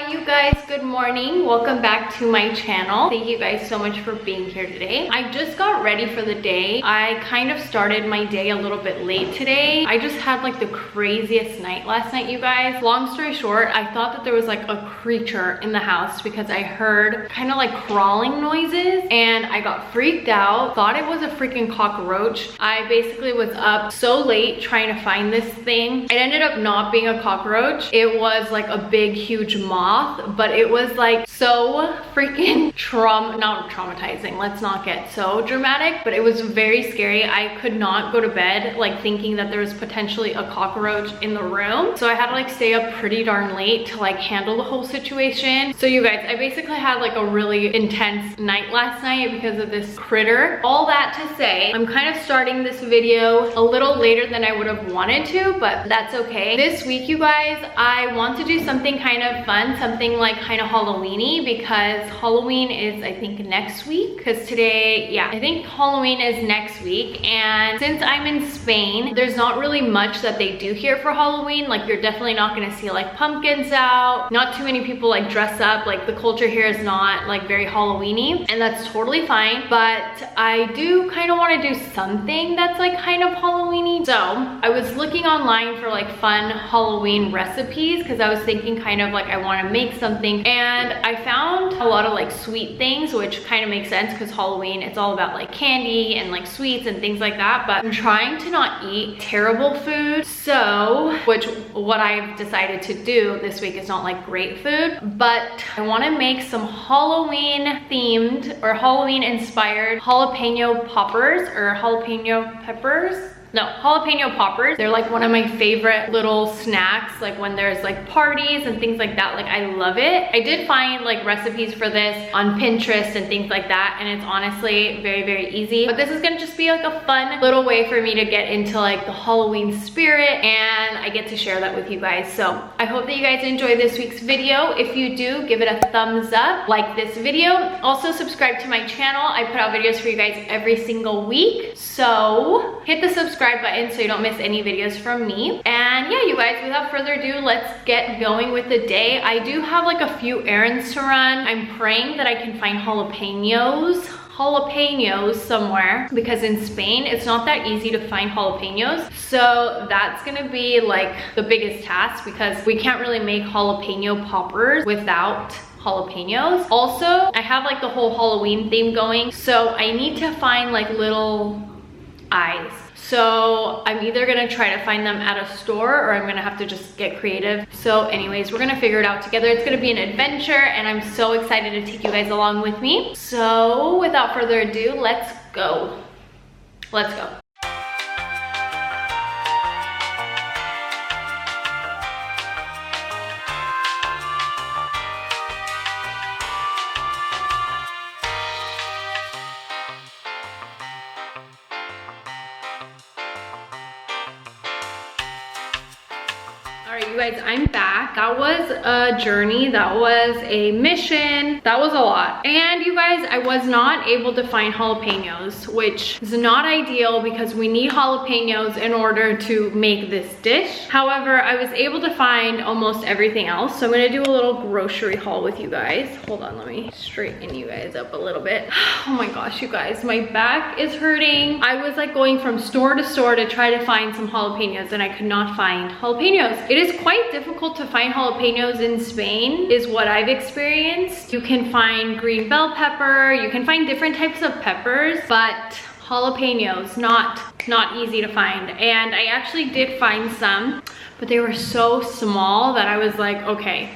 Hi you guys, good morning. Welcome back to my channel. Thank you guys so much for being here today. I just got ready for the day. I kind of started my day a little bit late today. I just had like the craziest night last night, you guys. Long story short, I thought that there was like a creature in the house because I heard kind of like crawling noises and I got freaked out, thought it was a freaking cockroach. I basically was up so late trying to find this thing. It ended up not being a cockroach. It was like a big huge moth, but it was like so freaking not traumatizing, let's not get so dramatic, but it was very scary. I could not go to bed like thinking that there was potentially a cockroach in the room, so I had to like stay up pretty darn late to like handle the whole situation. So you guys, I basically had like a really intense night last night because of this critter. All that to say, I'm kind of starting this video a little later than I would have wanted to, but that's okay. This week, you guys, I want to do something kind of fun, something like kind of Halloween-y, because Halloween is, I think, next week. Because today, yeah, I think Halloween is next week. And since I'm in Spain, there's not really much that they do here for Halloween. Like, you're definitely not gonna see like pumpkins out. Not too many people like dress up. Like, the culture here is not like very Halloween-y, and that's totally fine. But I do kind of want to do something that's like kind of Halloween-y. So I was looking online for like fun Halloween recipes because I was thinking kind of like I want to make something, and I found a lot of like sweet things, which kind of makes sense because Halloween, it's all about like candy and like sweets and things like that. But I'm trying to not eat terrible food, so what I've decided to do this week is not like great food, but I want to make some Halloween themed or Halloween inspired jalapeno poppers or jalapeno peppers. No, jalapeno poppers. They're like one of my favorite little snacks, like when there's like parties and things like that. Like, I love it. I did find like recipes for this on Pinterest and things like that, and it's honestly very, very easy. But this is gonna just be like a fun little way for me to get into like the Halloween spirit, and I get to share that with you guys. So I hope that you guys enjoy this week's video. If you do, give it a thumbs up, like this video. Also subscribe to my channel. I put out videos for you guys every single week. So hit the subscribe button so you don't miss any videos from me. And yeah, you guys, without further ado, let's get going with the day. I do have like a few errands to run. I'm praying that I can find jalapeños somewhere, because in Spain it's not that easy to find jalapeños. So that's gonna be like the biggest task, because we can't really make jalapeno poppers without jalapeños. Also, I have like the whole Halloween theme going, so I need to find like little eyes. So I'm either gonna try to find them at a store, or I'm gonna have to just get creative. So anyways, we're gonna figure it out together. It's gonna be an adventure, and I'm so excited to take you guys along with me. So without further ado, let's go. Let's go. Alright, you guys, I'm back. That was a journey, that was a mission, that was a lot. And you guys, I was not able to find jalapeños, which is not ideal because we need jalapeños in order to make this dish. However, I was able to find almost everything else. So I'm gonna do a little grocery haul with you guys. Hold on, let me straighten you guys up a little bit. Oh my gosh, you guys, my back is hurting. I was like going from store to store to try to find some jalapeños, and I could not find jalapeños. It is quite difficult to find jalapeños in Spain, is what I've experienced. You can find green bell pepper, you can find different types of peppers, but jalapeños, not easy to find. And I actually did find some, but they were so small that I was like, okay,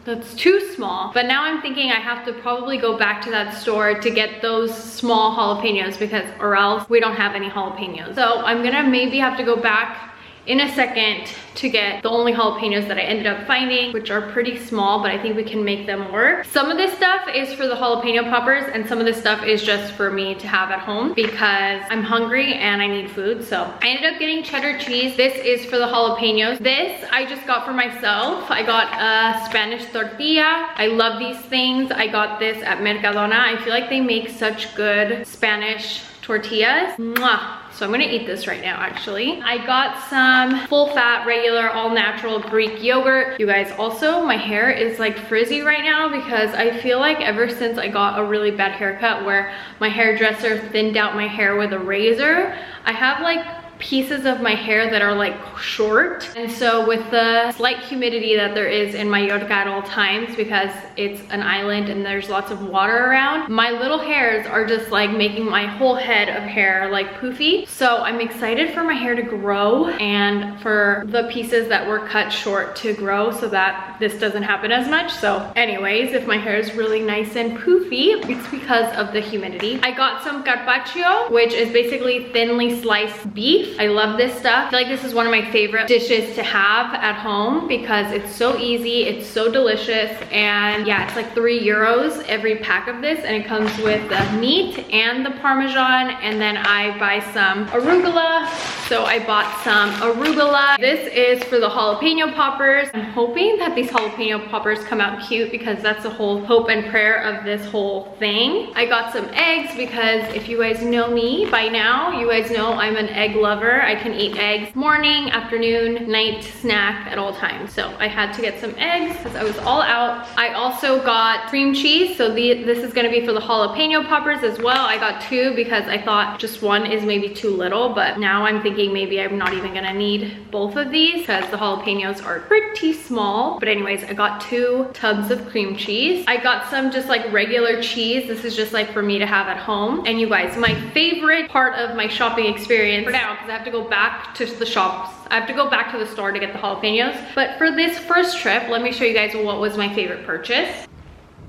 that's too small. But now I'm thinking I have to probably go back to that store to get those small jalapeños, because or else we don't have any jalapeños. So I'm gonna maybe have to go back in a second to get the only jalapeños that I ended up finding, which are pretty small, but I think we can make them work. Some of this stuff is for the jalapeno poppers, and some of this stuff is just for me to have at home because I'm hungry and I need food. So I ended up getting cheddar cheese. This is for the jalapeños. This I just got for myself. I got a Spanish tortilla. I love these things. I got this at Mercadona. I feel like they make such good Spanish tortillas. Mwah. So I'm gonna eat this right now, actually. I got some full fat, regular, all natural Greek yogurt. You guys, also my hair is like frizzy right now because I feel like ever since I got a really bad haircut where my hairdresser thinned out my hair with a razor, I have like pieces of my hair that are like short. And so with the slight humidity that there is in Mallorca at all times, because it's an island and there's lots of water around, my little hairs are just like making my whole head of hair like poofy. So I'm excited for my hair to grow and for the pieces that were cut short to grow so that this doesn't happen as much. So anyways, if my hair is really nice and poofy, it's because of the humidity. I got some carpaccio, which is basically thinly sliced beef. I love this stuff. I feel like this is one of my favorite dishes to have at home because it's so easy, it's so delicious, and yeah, it's like €3 every pack of this, and it comes with the meat and the Parmesan, and then I buy some arugula. So I bought some arugula. This is for the jalapeno poppers. I'm hoping that these jalapeno poppers come out cute because that's the whole hope and prayer of this whole thing. I got some eggs because if you guys know me by now, you guys know I'm an egg lover. I can eat eggs morning, afternoon, night, snack at all times. So I had to get some eggs because I was all out. I also got cream cheese. So this is gonna be for the jalapeno poppers as well. I got 2 because I thought just one is maybe too little, but now I'm thinking maybe I'm not even gonna need both of these because the jalapenos are pretty small. But anyways, I got 2 tubs of cream cheese. I got some just like regular cheese. This is just like for me to have at home. And you guys, my favorite part of my shopping experience for now, because I have to go back to the shops. I have to go back to the store to get the jalapenos. But for this first trip, let me show you guys what was my favorite purchase.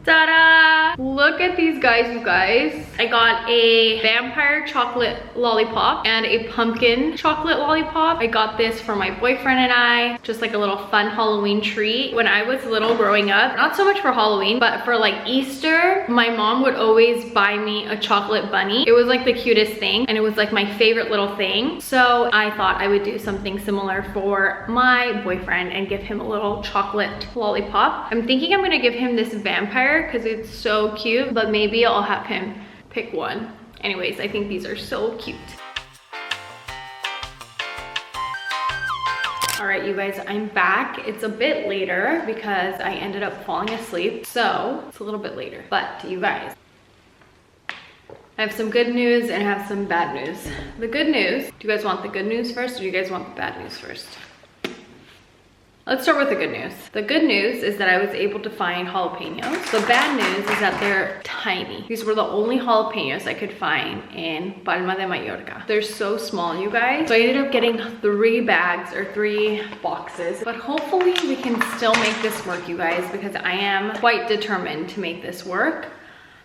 Ta-da! Look at these guys, you guys. I got a vampire chocolate lollipop and a pumpkin chocolate lollipop. I got this for my boyfriend and I, just like a little fun Halloween treat. When I was little growing up, not so much for Halloween, but for like Easter, my mom would always buy me a chocolate bunny. It was like the cutest thing and it was like my favorite little thing. So I thought I would do something similar for my boyfriend and give him a little chocolate lollipop. I'm thinking I'm gonna give him this vampire because it's so cute, but maybe I'll have him pick one. Anyways, I think these are so cute. All right, you guys, I'm back. It's a bit later because I ended up falling asleep, so it's a little bit later. But you guys, I have some good news and I have some bad news. The good news, do you guys want the good news first or do you guys want the bad news first? Let's start with the good news. The good news is that I was able to find jalapenos. The bad news is that they're tiny. These were the only jalapenos I could find in Palma de Mallorca. They're so small, you guys. So I ended up getting 3 bags or 3 boxes, but hopefully we can still make this work, you guys, because I am quite determined to make this work.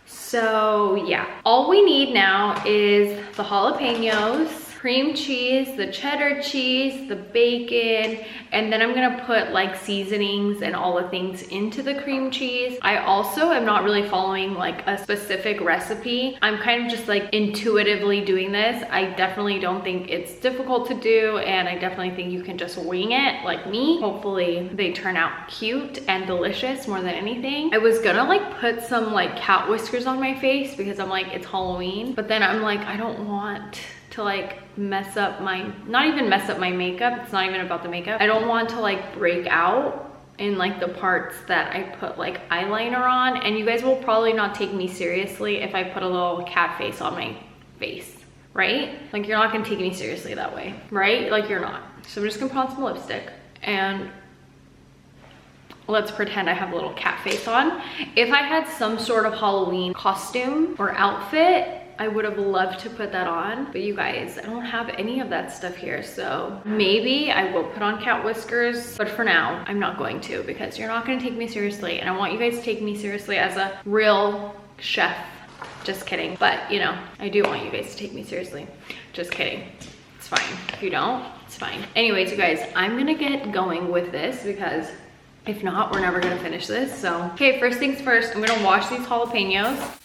So yeah, all we need now is the jalapenos, cream cheese, the cheddar cheese, the bacon, and then I'm gonna put like seasonings and all the things into the cream cheese. I also am not really following like a specific recipe. I'm kind of just like intuitively doing this. I definitely don't think it's difficult to do, and I definitely think you can just wing it like me. Hopefully they turn out cute and delicious more than anything. I was gonna like put some like cat whiskers on my face because I'm like, it's Halloween, but then I'm like, I don't want to like mess up my, not even mess up my makeup. It's not even about the makeup. I don't want to like break out in like the parts that I put like eyeliner on, and you guys will probably not take me seriously if I put a little cat face on my face, right? Like you're not gonna take me seriously that way, right? Like you're not. So I'm just gonna put on some lipstick and let's pretend I have a little cat face on. If I had some sort of Halloween costume or outfit, I would have loved to put that on, but you guys, I don't have any of that stuff here. So maybe I will put on cat whiskers, but for now, I'm not going to because you're not gonna take me seriously. And I want you guys to take me seriously as a real chef. Just kidding. But you know, I do want you guys to take me seriously. Just kidding. It's fine. If you don't, it's fine. Anyways, you guys, I'm gonna get going with this because if not, we're never gonna finish this. So, okay, first things first, I'm gonna wash these jalapenos.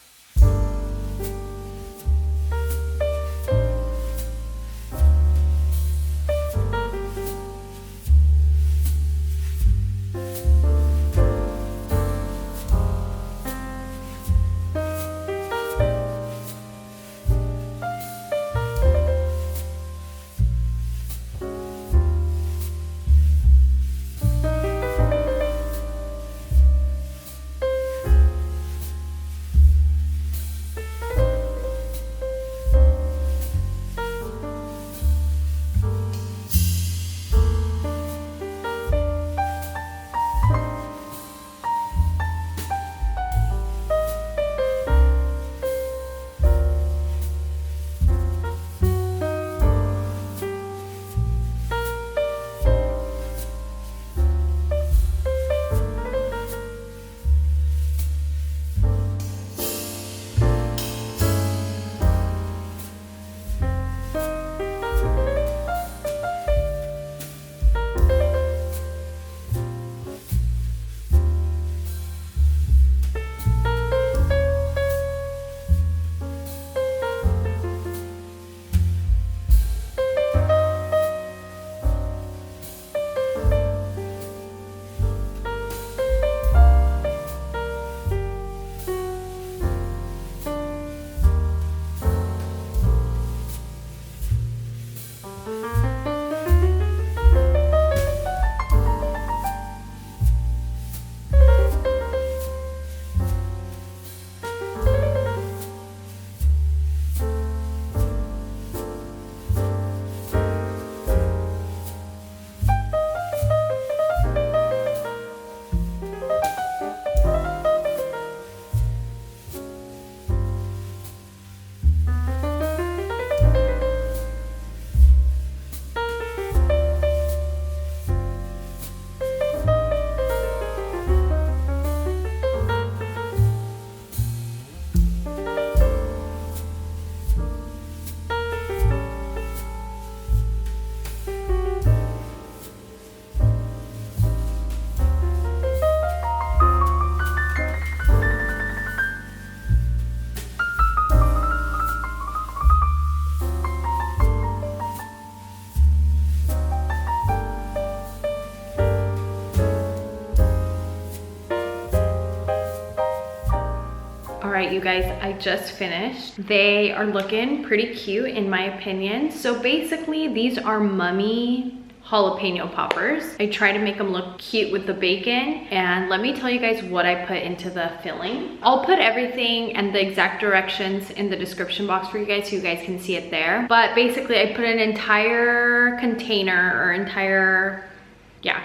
right, you guys, I just finished. They are looking pretty cute in my opinion. So basically these are mummy jalapeno poppers. I try to make them look cute with the bacon, and let me tell you guys what I put into the filling. I'll put everything and the exact directions in the description box for you guys so you guys can see it there. But basically I put an entire container or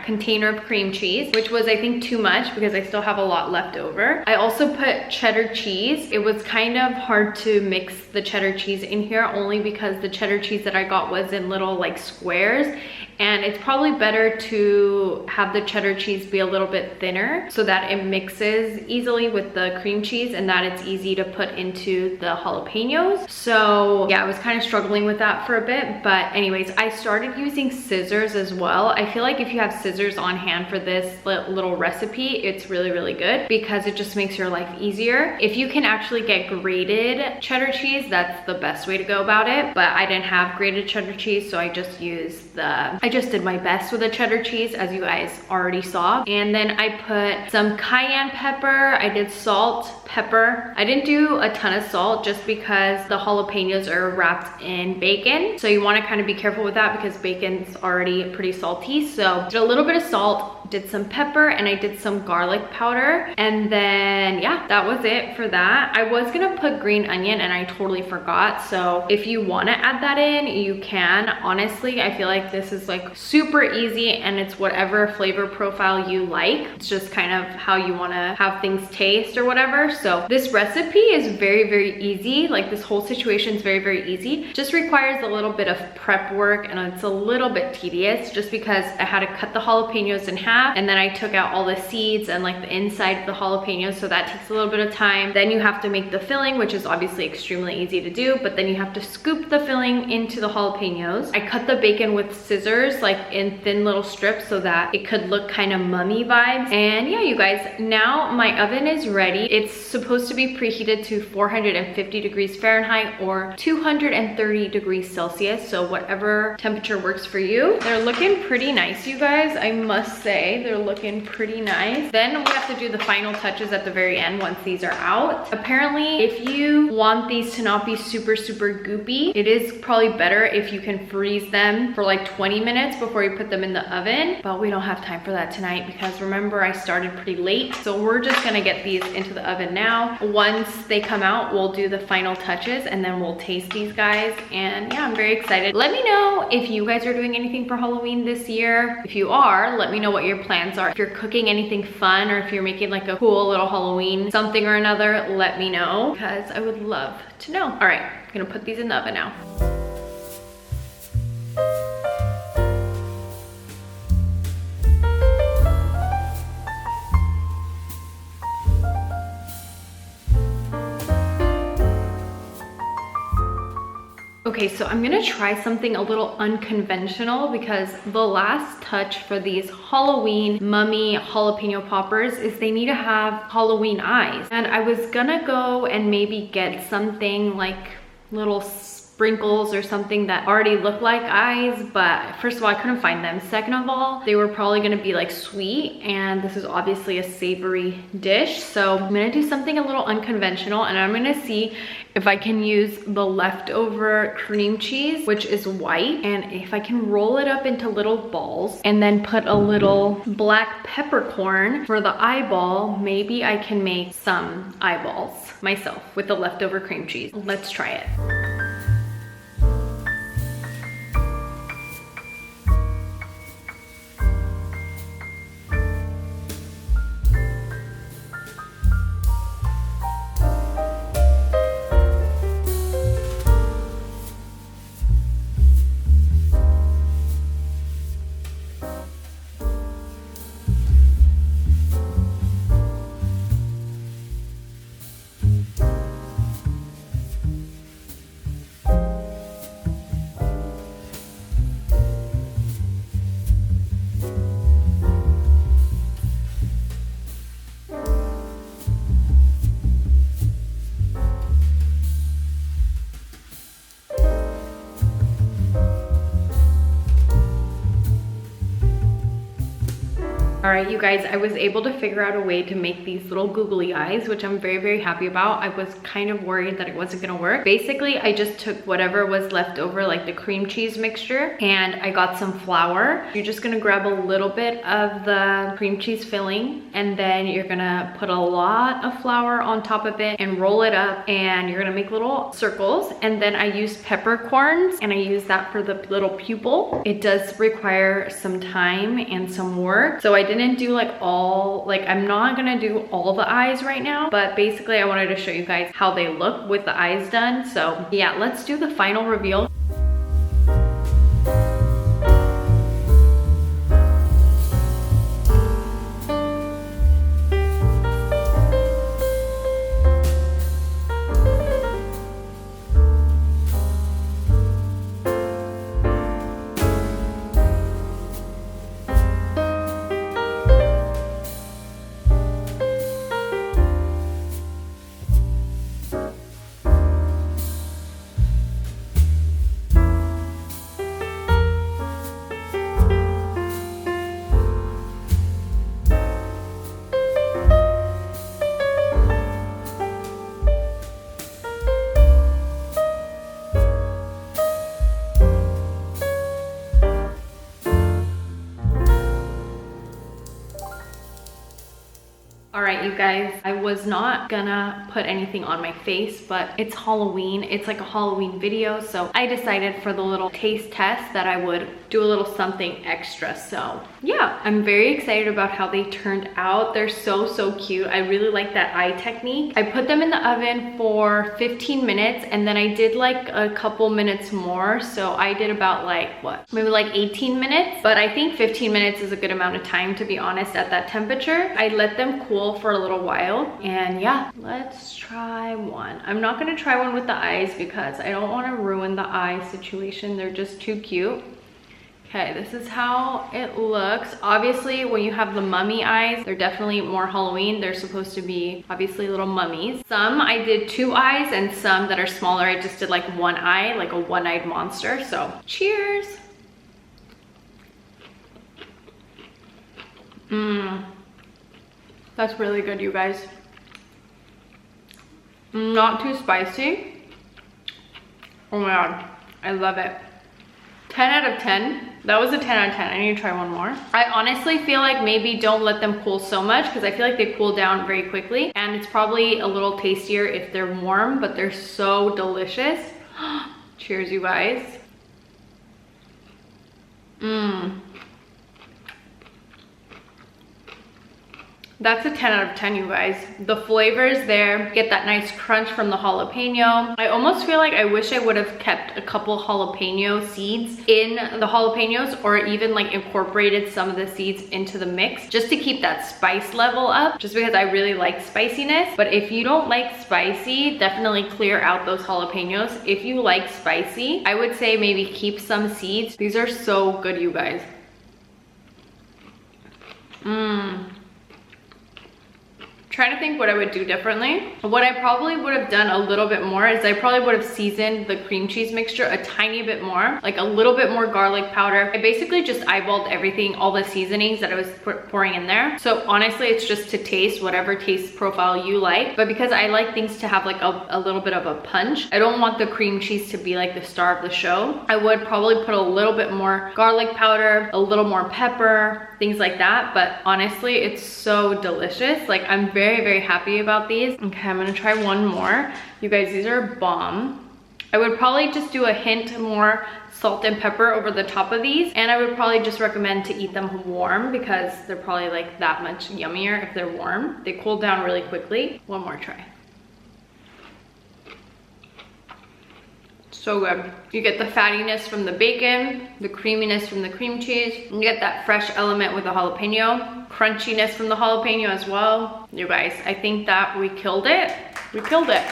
container of cream cheese, which was I think too much because I still have a lot left over. I also put cheddar cheese. It was kind of hard to mix the cheddar cheese in here only because the cheddar cheese that I got was in little like squares, and it's probably better to have the cheddar cheese be a little bit thinner so that it mixes easily with the cream cheese and that it's easy to put into the jalapenos. So yeah, I was kind of struggling with that for a bit, but anyways, I started using scissors as well. I feel like if you have scissors on hand for this little recipe, it's really, really good because it just makes your life easier. If you can actually get grated cheddar cheese, that's the best way to go about it, but I didn't have grated cheddar cheese, so I just used I just did my best with the cheddar cheese, as you guys already saw. And then I put some cayenne pepper. I did salt, pepper. I didn't do a ton of salt just because the jalapenos are wrapped in bacon. So you want to kind of be careful with that because bacon's already pretty salty. So did a little bit of salt, did some pepper, and I did some garlic powder. And then yeah, that was it for that. I was gonna put green onion and I totally forgot. So if you want to add that in, you can. Honestly, I feel like this is like super easy and it's whatever flavor profile you like. It's just kind of how you want to have things taste or whatever. So this recipe is very, very easy. Like this whole situation is very, very easy. Just requires a little bit of prep work and it's a little bit tedious just because I had to cut the jalapenos in half and then I took out all the seeds and like the inside of the jalapenos, so that takes a little bit of time. Then you have to make the filling, which is obviously extremely easy to do, but then you have to scoop the filling into the jalapenos. I cut the bacon with scissors like in thin little strips so that it could look kind of mummy vibes. And yeah, you guys, now my oven is ready. It's supposed to be preheated to 450 degrees Fahrenheit or 230 degrees Celsius, so whatever temperature works for you. They're looking pretty nice, you guys. I must say they're looking pretty nice. Then we have to do the final touches at the very end once these are out. Apparently, if you want these to not be super, super goopy, it is probably better if you can freeze them for like 20 minutes before you put them in the oven, but we don't have time for that tonight because remember I started pretty late. So we're just gonna get these into the oven now. Once they come out, we'll do the final touches and then we'll taste these guys. And yeah, I'm very excited. Let me know if you guys are doing anything for Halloween this year. If you are, let me know what your plans are. If you're cooking anything fun or if you're making like a cool little Halloween something or another, let me know because I would love to know. All right, I'm gonna put these in the oven now. Okay, so I'm gonna try something a little unconventional because the last touch for these Halloween mummy jalapeno poppers is they need to have Halloween eyes. And I was gonna go and maybe get something like little sprinkles or something that already look like eyes, but first of all, I couldn't find them. Second of all, they were probably gonna be like sweet, and this is obviously a savory dish. So I'm gonna do something a little unconventional, and I'm gonna see if I can use the leftover cream cheese, which is white, and if I can roll it up into little balls and then put a little black peppercorn for the eyeball, maybe I can make some eyeballs myself with the leftover cream cheese. Let's try it. All right, you guys, I was able to figure out a way to make these little googly eyes, which I'm very, very happy about. I was kind of worried that it wasn't gonna work. Basically, I just took whatever was left over, like the cream cheese mixture, and I got some flour. You're just gonna grab a little bit of the cream cheese filling, and then you're gonna put a lot of flour on top of it and roll it up, and you're gonna make little circles. And then I used peppercorns, and I use that for the little pupil. It does require some time and some work, so I didn't do like I'm not gonna do all the eyes right now, but basically I wanted to show you guys how they look with the eyes done. So yeah, let's do the final reveal. Alright, you guys, I was not gonna put anything on my face, but it's Halloween. It's like a Halloween video, so I decided for the little taste test that I would do a little something extra. So yeah, I'm very excited about how they turned out. They're so, so cute. I really like that eye technique. I put them in the oven for 15 minutes, and then I did like a couple minutes more. So I did about like, what, maybe like 18 minutes, but I think 15 minutes is a good amount of time, to be honest, at that temperature. I let them cool for a little while, and yeah, let's try one. I'm not gonna try one with the eyes because I don't want to ruin the eye situation. They're just too cute. Okay, this is how it looks. Obviously, when you have the mummy eyes, they're definitely more Halloween. They're supposed to be obviously little mummies. Some I did 2 eyes, and some that are smaller I just did like 1 eye, like a one-eyed monster. So cheers. That's really good, you guys. Not too spicy. Oh my god, I love it. 10 out of 10. That was a 10 out of 10. I need to try one more. I honestly feel like maybe don't let them cool so much, because I feel like they cool down very quickly, and it's probably a little tastier if they're warm, but they're so delicious. Cheers, you guys. That's a 10 out of 10, you guys. The flavor is there. Get that nice crunch from the jalapeno. I almost feel like I wish I would have kept a couple jalapeno seeds in the jalapenos, or even like incorporated some of the seeds into the mix just to keep that spice level up, just because I really like spiciness. But if you don't like spicy, definitely clear out those jalapenos. If you like spicy, I would say maybe keep some seeds. These are so good, you guys. Trying to think what I would do differently. What I probably would have done a little bit more is I probably would have seasoned the cream cheese mixture a tiny bit more, like a little bit more garlic powder. I basically just eyeballed everything, all the seasonings that I was pouring in there. So honestly, it's just to taste whatever taste profile you like. But because I like things to have like a little bit of a punch, I don't want the cream cheese to be like the star of the show. I would probably put a little bit more garlic powder, a little more pepper, things like that. But honestly, it's so delicious. Like, I'm very, very happy about these. Okay, I'm gonna try one more. You guys, these are bomb. I would probably just do a hint more salt and pepper over the top of these, and I would probably just recommend to eat them warm because they're probably like that much yummier if they're warm. They cool down really quickly. One more try. So good. You get the fattiness from the bacon, the creaminess from the cream cheese. You get that fresh element with the jalapeno, crunchiness from the jalapeno as well. You guys, I think that we killed it. We killed it.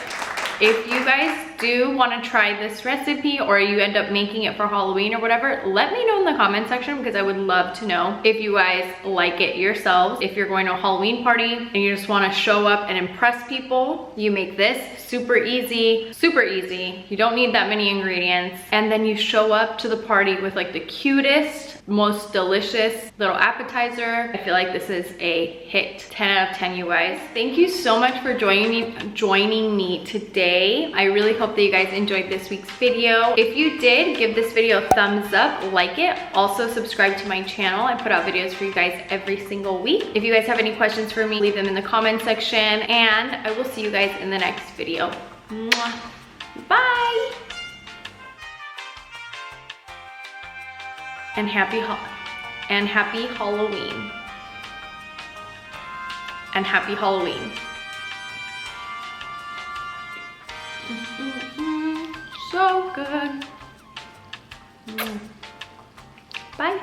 If you guys do want to try this recipe or you end up making it for Halloween or whatever, let me know in the comment section because I would love to know if you guys like it yourselves. If you're going to a Halloween party and you just want to show up and impress people, you make this super easy, super easy. You don't need that many ingredients. And then you show up to the party with like the cutest, most delicious little appetizer. I feel like this is a hit. 10 out of 10, you guys. Thank you so much for joining me today. I really hope that you guys enjoyed this week's video. If you did, give this video a thumbs up, like it. Also subscribe to my channel. I put out videos for you guys every single week. If you guys have any questions for me, leave them in the comment section, and I will see you guys in the next video. Mwah. Bye. And happy Halloween. And happy Halloween. So good. Bye.